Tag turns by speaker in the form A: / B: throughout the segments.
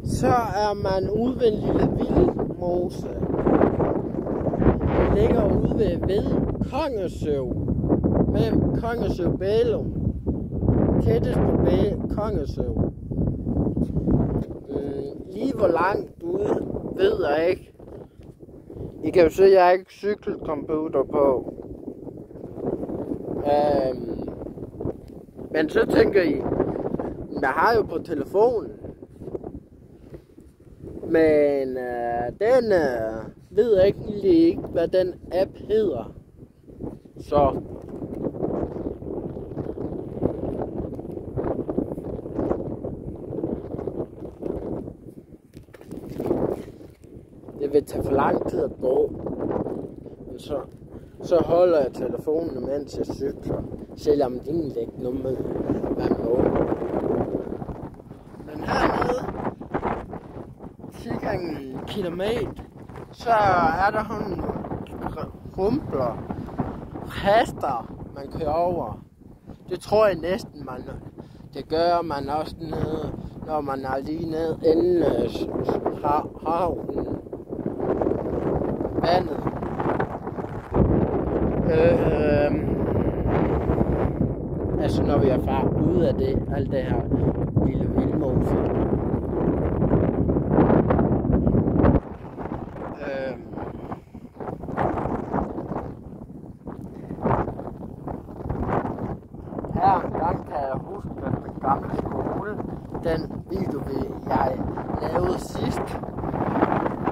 A: så er man ude ved en lille vildmose. Det ligger ude ved Kongesø. Med Kongesø Bælum. Tættest på Kongesø. Lige hvor langt ude, ved jeg ikke. I kan jo se, at jeg har ikke cykelcomputer på. Men så tænker I, jeg har jo på telefonen. Men den ved jeg egentlig ikke, hvad den app hedder. Så det vil tage for lang tid at gå. Men så holder jeg telefonen, mens jeg cykler. Selvom det egentlig ikke noget med, hvad må. Men hernede, cirka en kilometer, så er der nogle rumpler, haster, man kører over. Det tror jeg næsten, det gør man også nede, når man er lige nede inden havnen. Vandet. Altså når vi er far ud af det, alt det her lille vildmose. Her engang kan jeg huske, at den gamle skole, den video jeg lavede sidst,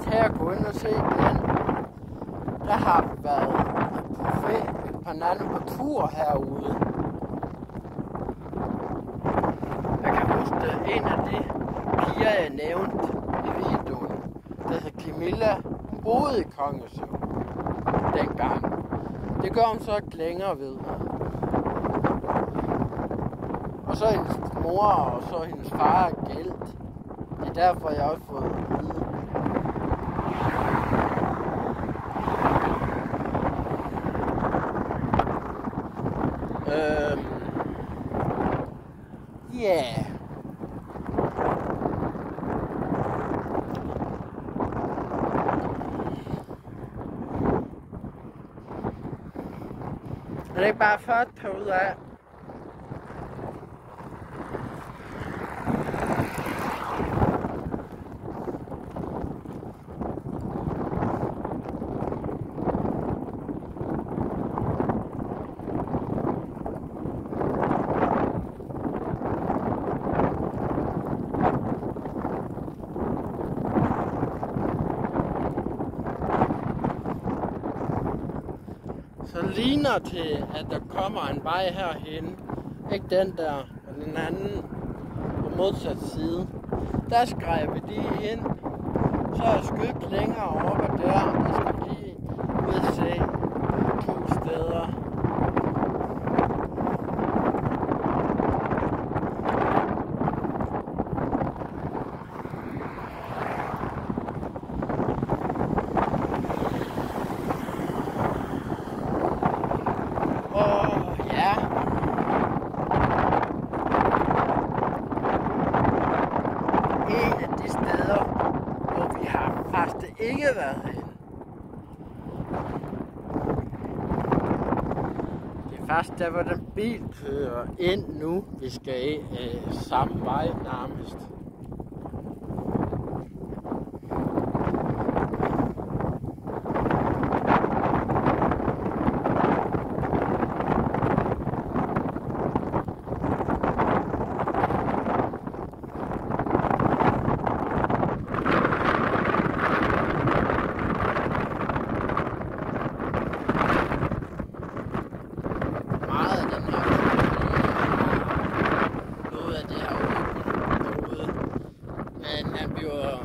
A: til at gå ind og se den. Der har været på en anden på tur herude. Jeg kan huske en af de piger, jeg nævnte i videoen, der hed Camilla. Hun boede i Kongesø dengang. Det gør hun så ikke længere, ved jeg. Og så hendes mor og så hendes far er gældt. Det er derfor, jeg også fået at vide. Yeah. Er det ikke bare for at tage ud af? Så ligner til, at der kommer en vej herhen. Ikke den der, men den anden på modsat side. Der skrev vi lige ind. Så er jeg skødt længere oppe der. Jeg skal lige ud og se 2 steder. Ikke været hen. Det er faktisk der, hvor den bil kører ind nu. Vi skal samme vej nærmest.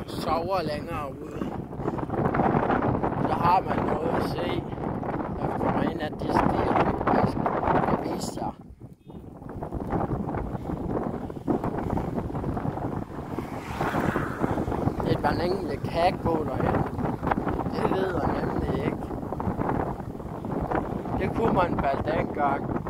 A: Sover længere ude. Så har man noget at se. Der kommer ind af de stier, jeg skal vise jer. Det var en enkelt kan gå derhen. Det ved jeg nemlig ikke. Det kunne man bare dengang.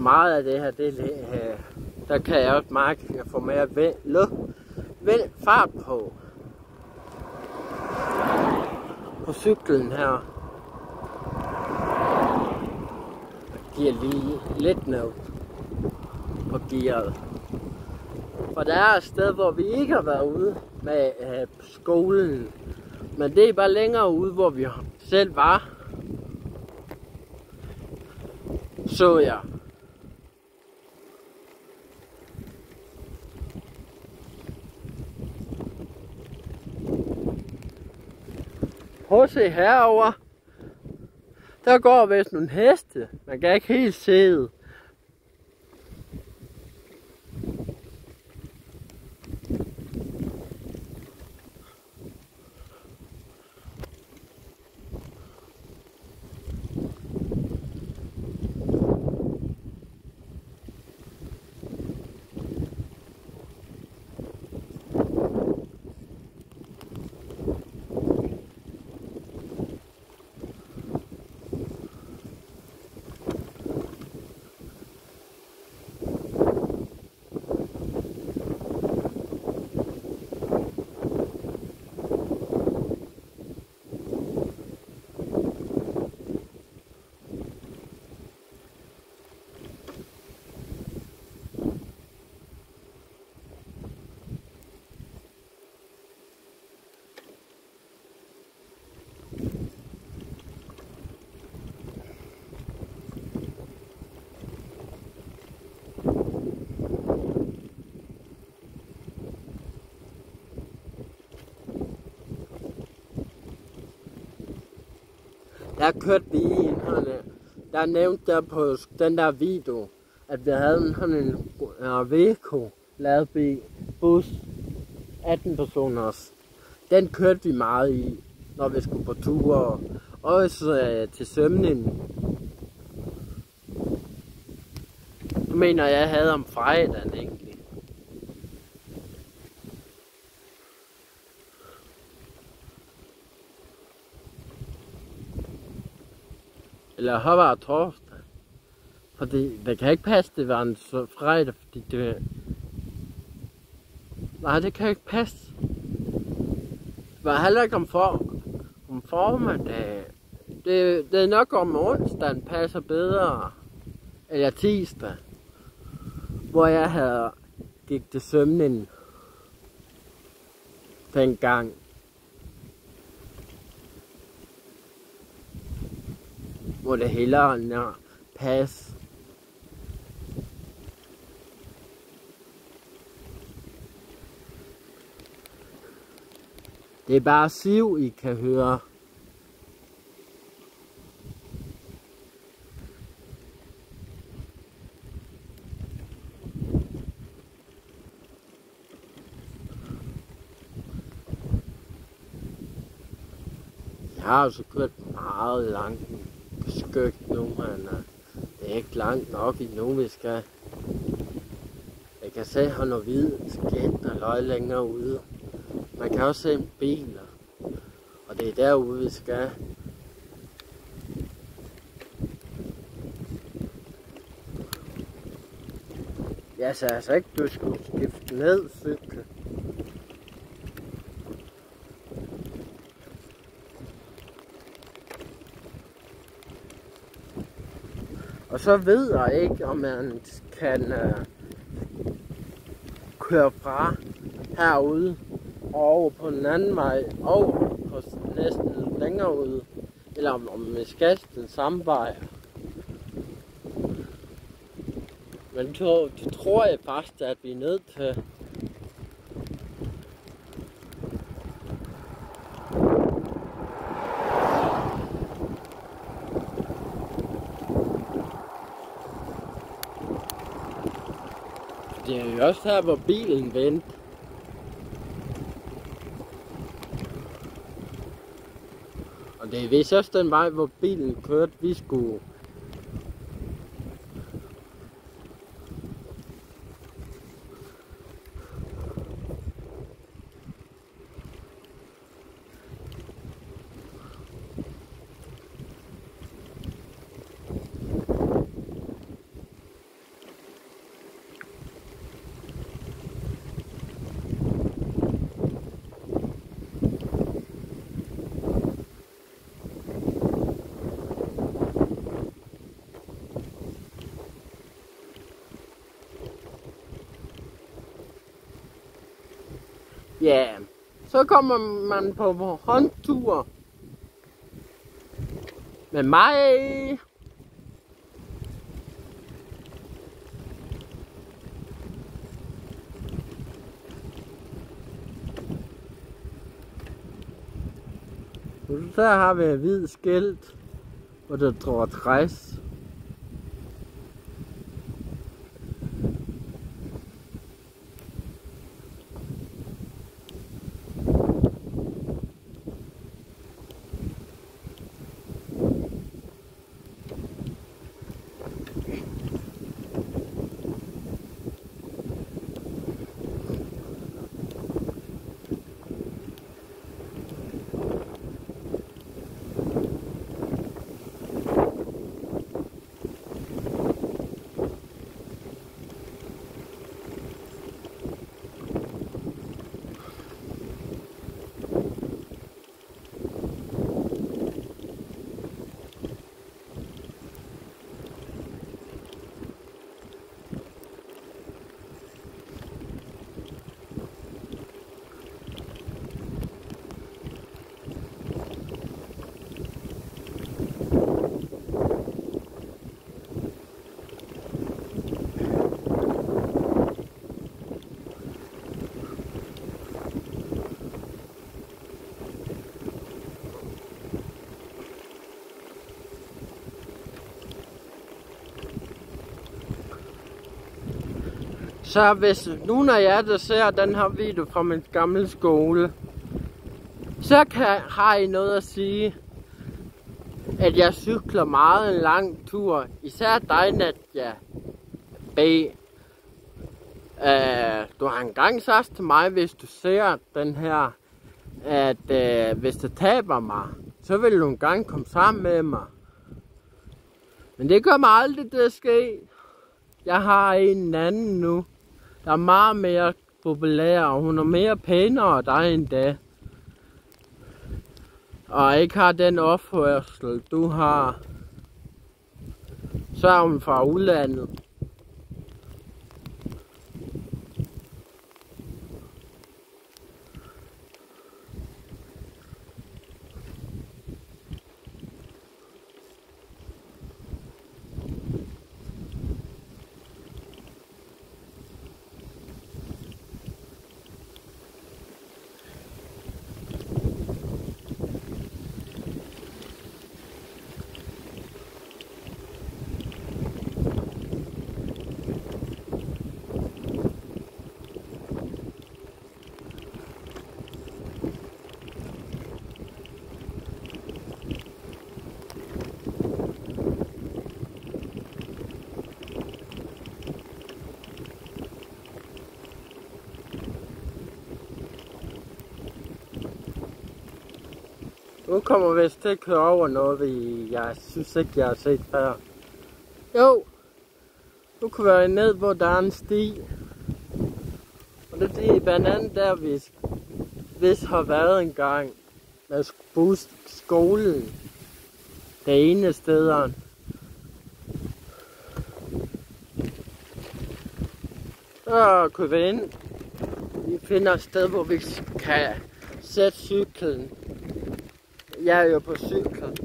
A: meget af det her, der kan jeg også mærke, at jeg får mere fart på cyklen her. Jeg giver lige lidt ned på gearet. For der er et sted, hvor vi ikke har været ude med skolen. Men det er bare længere ude, hvor vi selv var. Så jeg. Prøv at se herover. Der går vist nogle heste. Man kan ikke helt se det. Der kørte vi i en der nævnte der på den der video, at vi havde en Iveco ladet bus, 18 personers. Den kørte vi meget i, når vi skulle på ture, også til svømningen. Jeg mener, jeg havde om fredagen egentlig. Eller her var torsdag. Fordi det kan ikke passe, det var en fredag, fordi det... Nej, det kan ikke passe. Det var heller ikke om formiddag. Det er nok om onsdagen passer bedre. Eller tirsdag. Hvor jeg gik til svømning. Dengang. Hvor det hellere pas. Det er bare siv, I kan høre. Jeg har altså kørt meget langt skøgt nu, men det er ikke langt nok endnu, vi skal. Jeg kan se, at han er hvid skidt og løg længere ude. Man kan også se en bil, og det er derude, vi skal. Jeg sagde altså ikke, du skulle skifte ned cykel. Og så ved jeg ikke, om man kan køre fra herude over på den anden vej, over på næsten længere ude, eller om vi skal den samme vej. Men det tror jeg faktisk, at vi er nødt til. Det er jo også her, hvor bilen vendte. Og det er vist også den vej, hvor bilen kørte, vi skulle. Ja, så kommer man på håndtur med mig. Der har vi et hvidt skilt, hvor der står 60. Så hvis nogen af jer, der ser den her video fra min gamle skole, så har I noget at sige, at jeg cykler meget en lang tur. Især dig, Nadja B. Du har engang sagt til mig, hvis du ser den her, at hvis det taber mig, så vil du engang komme sammen med mig. Men det gør mig aldrig det ske. Jeg har en anden nu, der er meget mere populær, og hun er mere pænere dig end det. Og ikke har den opførsel, du har. Så er hun fra udlandet. Nu kommer vi vist til at køre over noget, jeg synes ikke, jeg har set før. Jo, nu kan vi være ned, hvor der er en sti. Og det er blandt andet der, vi vist har været en gang med skolen. Det ene sted. Så kører vi ind. Vi finder et sted, hvor vi kan sætte cyklen. Jeg er jo på cyklen.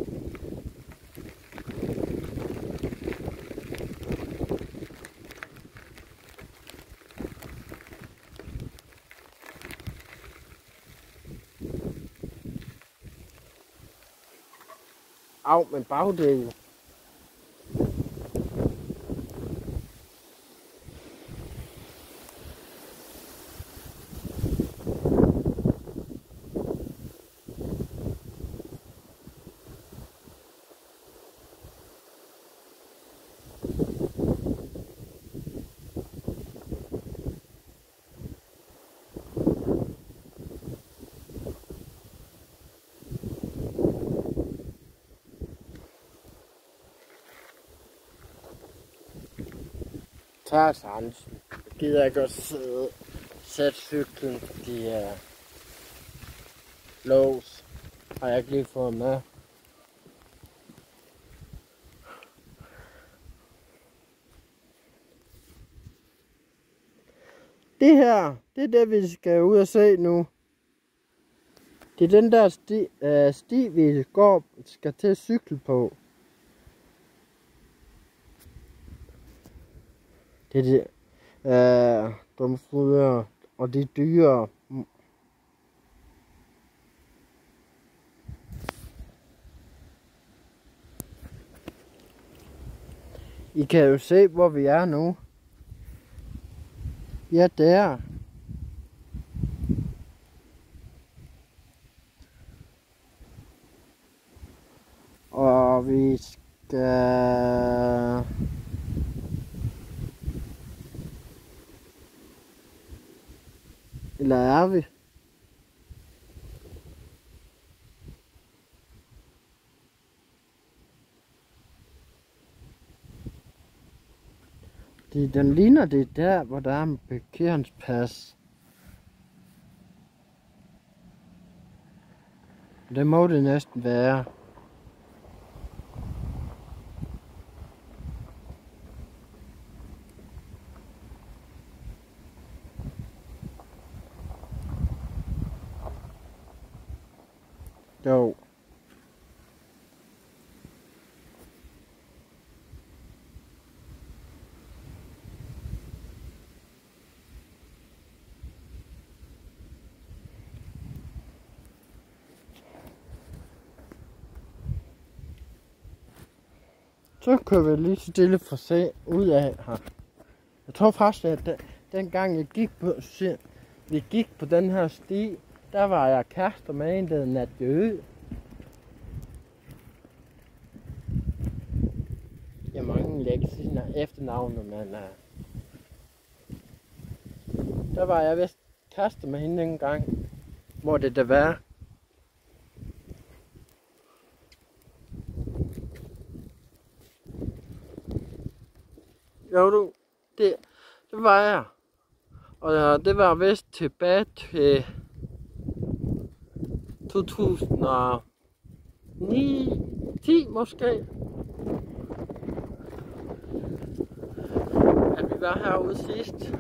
A: Au, men bagdelen. Tag chancen. Jeg gider ikke at sidde sætte cyklen, fordi lås har jeg ikke lige fået med. Det her, det er det, vi skal ud og se nu. Det er den der sti vi skal til at cykle på. Det er det. Domfruer og de dyre. I kan jo se, hvor vi er nu. Ja, der. Og vi skal... Eller er vi? Den ligner det der, hvor der er en parkeringsplads. Det må det næsten være. Jo. Så kører vi lige stille for se ud af her. Jeg tror faktisk, at dengang vi gik på den her sti, der var jeg kærester med en, der hed Nadjø. Jeg mangler ikke sine efternavne, men der var jeg vist kærester med hende en gang. Må det da være? Jo du, det var jeg. Og det var vist tilbage til 2009, 10 måske. At vi var herude sidst.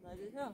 B: Nej, det her.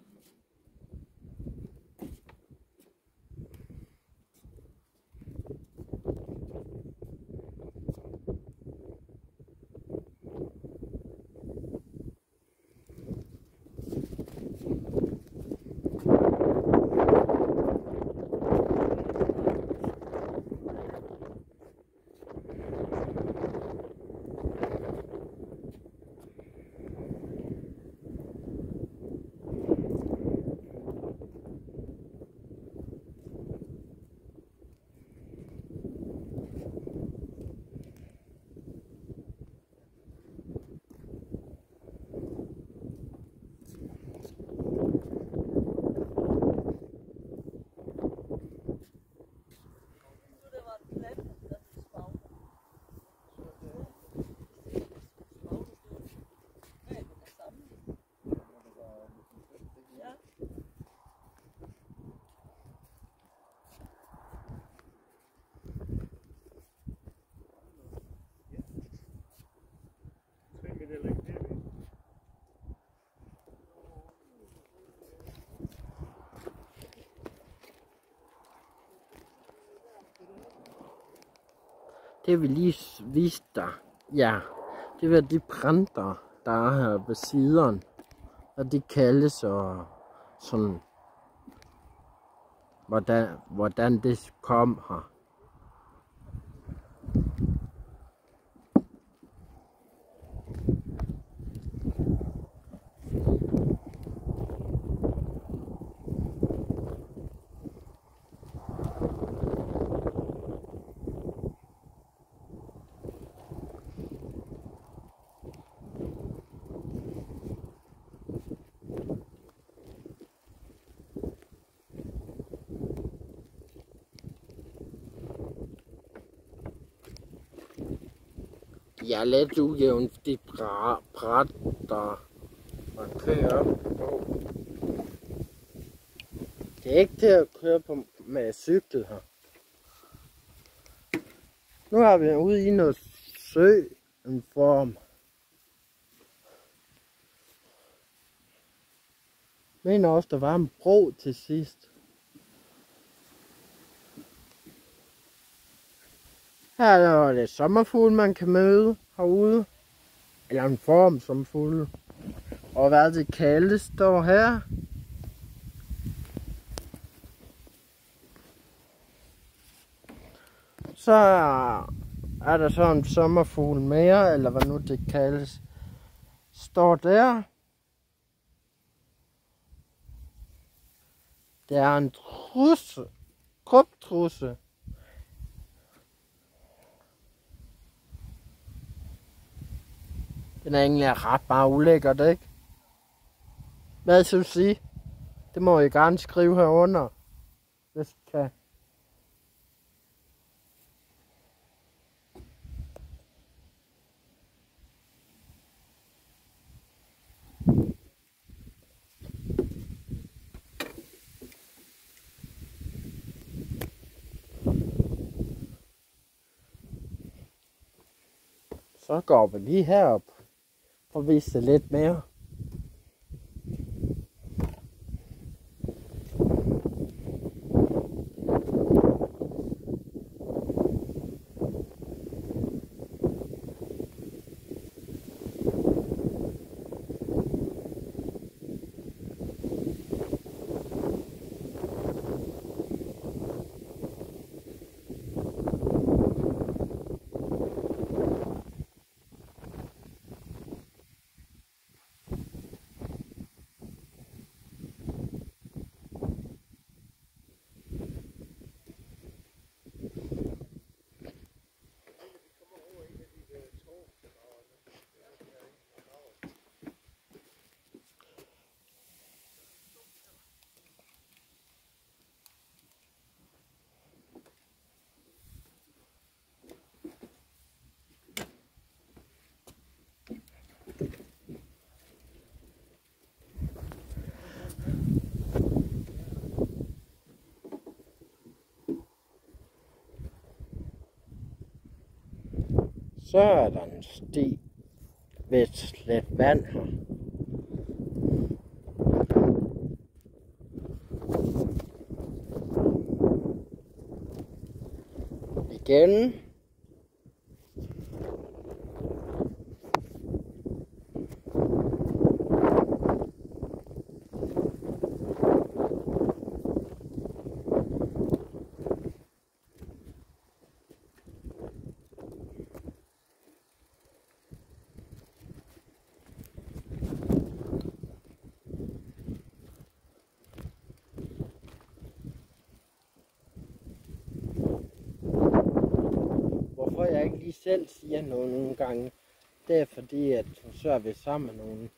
A: Det vil lige vise dig. Ja, det var de planter, der er her ved siden. Og de kaldes og sådan, hvordan det kom her. Jeg er lidt ujævn, de bræt, der man kører op på. Det er ikke til at køre på med cykel her. Nu har vi ude i noget sø, en form. Jeg mener også, der var en bro til sidst. Her er det sommerfugl, man kan møde herude. Eller en form som fugl. Og hvad det kaldes står her. Så er der så en sommerfugl mere, eller hvad nu det kaldes. Står der. Det er en trusse. Krybtrusse. Den er egentlig ret bare ulækkert, ikke? Hvad synes I? Det må I gerne skrive herunder, hvis I kan. Så går vi lige herop for at vise det lidt mere. Så er der en sti ved et slet vand her. Igen. Hvorfor jeg ikke lige selv siger noget nogle gange, det er fordi, at så er vi sammen med nogen.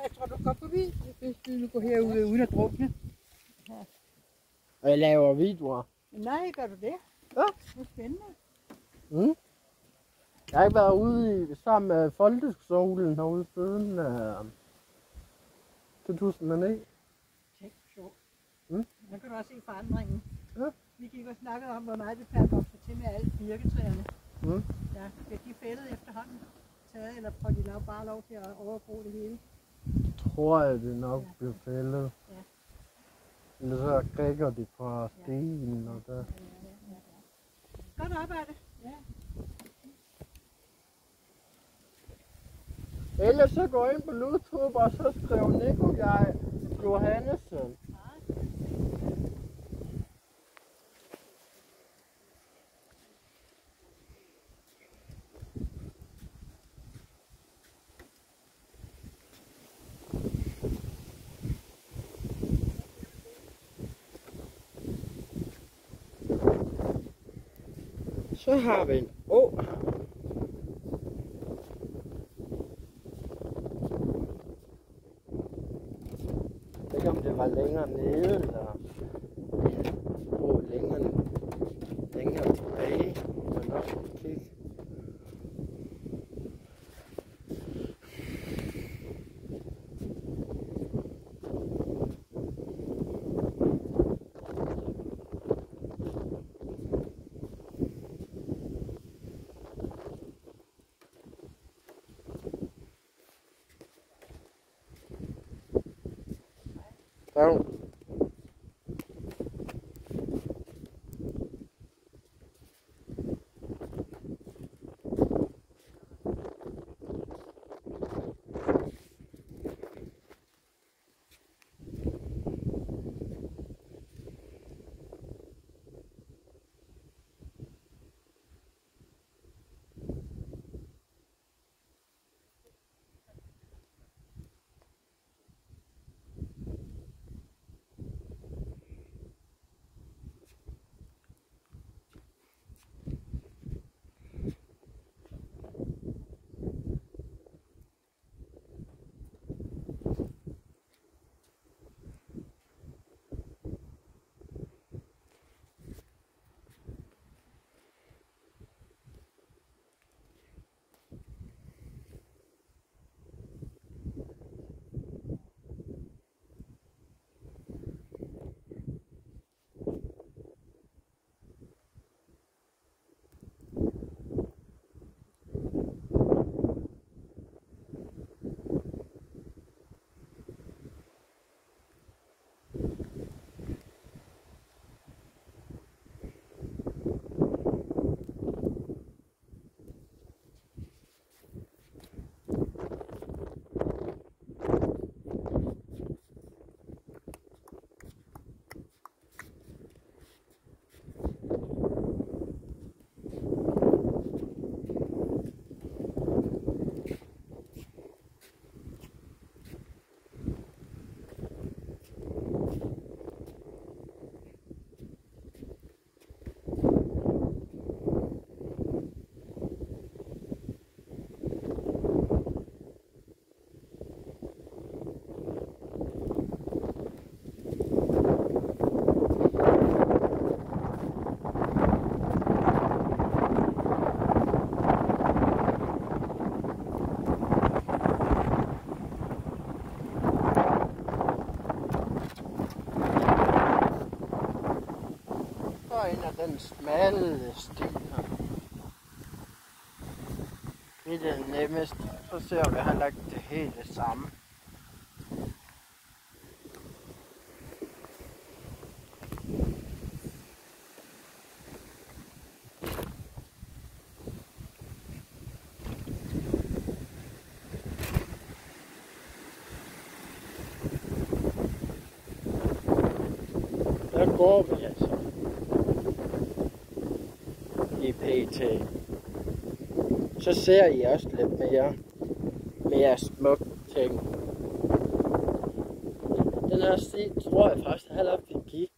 B: Jeg tror, du går forbi, hvis du går herude uden at drukne.
A: Og jeg laver videoer.
B: Nej, gør du det?
A: Ja.
B: Det er spændende.
A: Mm. Jeg har ikke været ude sammen med folkeskolen herude siden 2009.
B: Tænk, sjovt.
A: Mm.
B: Nu kan du også se forandringen.
A: Ja.
B: Vi gik og snakkede om, hvor meget det kan vokse til med alle birketræerne.
A: Mm.
B: Ja, bliver de fældet efterhånden taget, eller får de bare lov til at overgro det hele?
A: Tror jeg, det nok bliver fældet.
B: Ja.
A: Eller så krikker de fra stien og der.
B: Ja. Godt arbejde. Ja.
A: Ellers så gå ind på YouTube og så skriv Nikolaj Johannessen. Så har vi en å. Jeg ved ikke om det var længere nede eller længere tilbage. Men også kigge. Så. ind ad den smalle sti her. Det er det nemmeste. Så ser vi heller ikke det helt det samme. Der går vi altså i PT. Så ser I også lidt mere smukt ting. Den her sti tror jeg faktisk heller vi gik.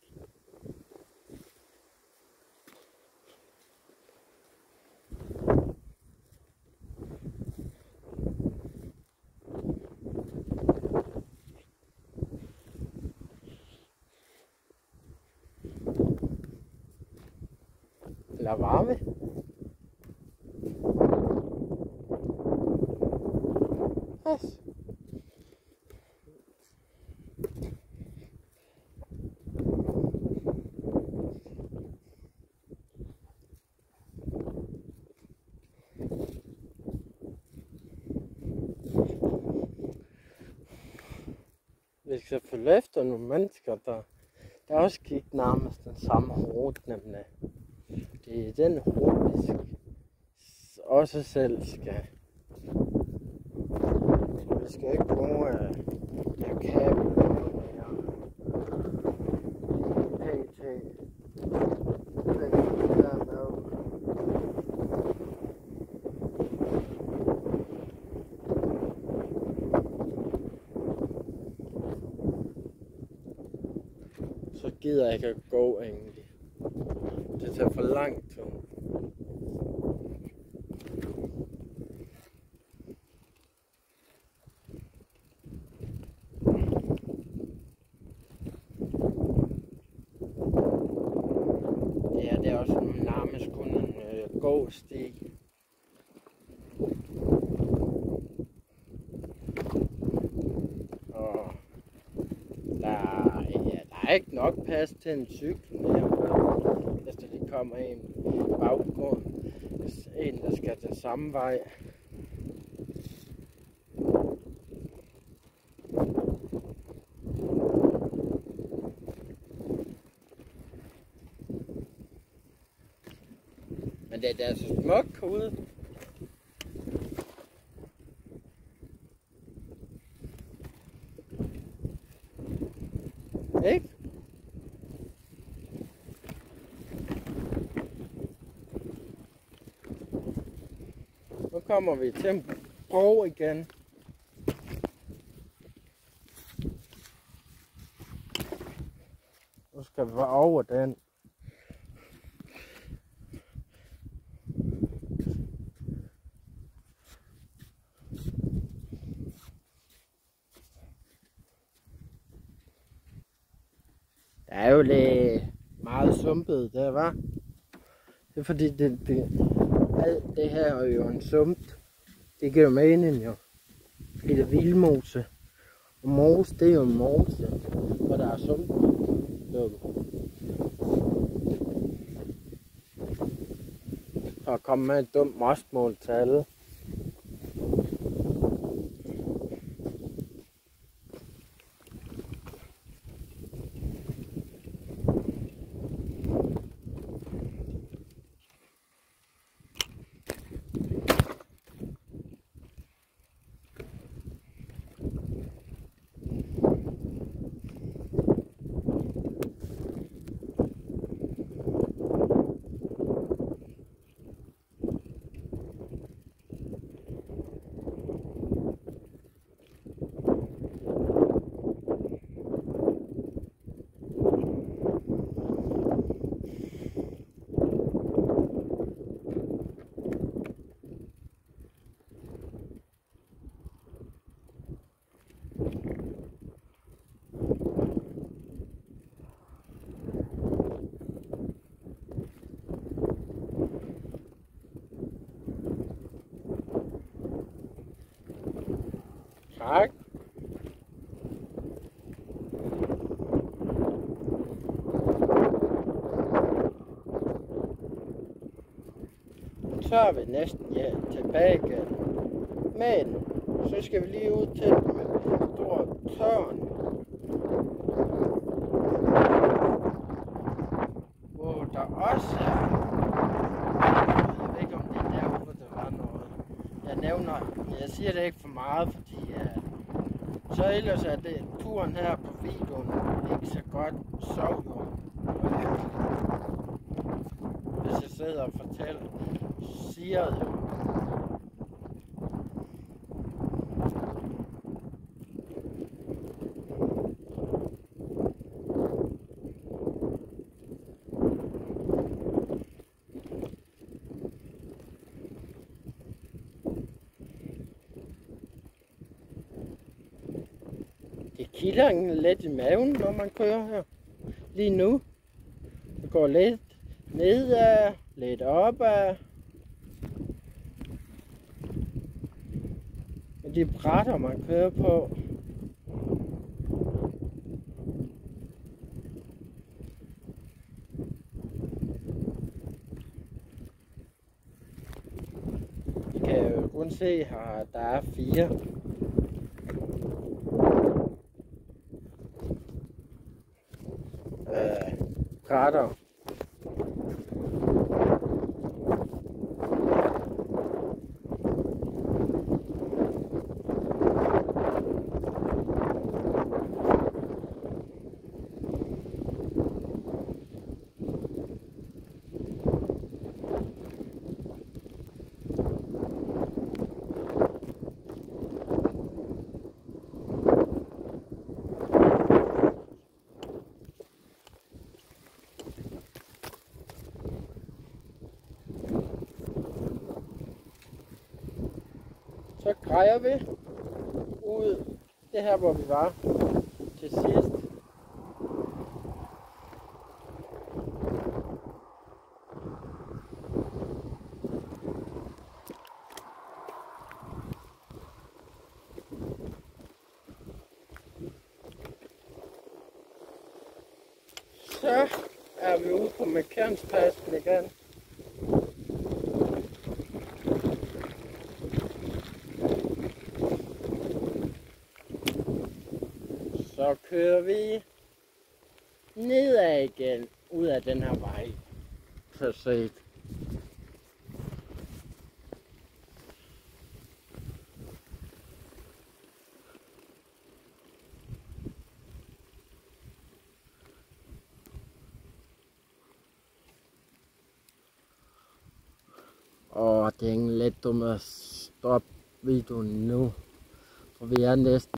A: Eller var vi? Yes. Vi skal følge efter nogle mennesker, der også gik nærmest den samme rute, nemlig. det er den ro, vi også selv skal. Vi skal ikke bruge der kabel mere. PT. Så gider jeg ikke at gå egentlig. Det tager for lang tid. Ja, det er også nærmest kun en gåsti. Og der er ikke nok plads til en cykel mere. Hvis der lige kommer en baggrund. En, der skal den samme vej. Men det er så smukt ude. Ikke? Nu kommer vi til en bro igen. Nu skal vi over den. Der er jo lidt meget sumpet der, var. Det er fordi alt det her er jo en sump. Det giver jo mening jo. Fordi det er vildmose. Og mose, det er jo en mose. Og der er sump. For at komme med et dumt mostmål til alle. Tak. Så er vi næsten tilbage igen. Men så skal vi lige ud til med stor tørn. Hvor der også er. Jeg ved ikke om det er derude, der var noget. Jeg siger det ikke for meget, fordi så ellers er det turen her på videoen ikke så godt sjov. Hvis jeg sidder og fortæller, siger det jo. Det kilder lidt i maven, når man kører her. Lige nu. Det går lidt nedad, lidt opad. Men de brætter, man kører på. I kan jo kun se her, at der er 4. Brætter. drejer vi ud. Det her, hvor vi var til sidst. Så er vi ude på Mekernspladsen igen. Så kører vi nedad igen, ud af den her vej. Så set. Det er lidt dumt at stoppe videoen nu, for vi er næsten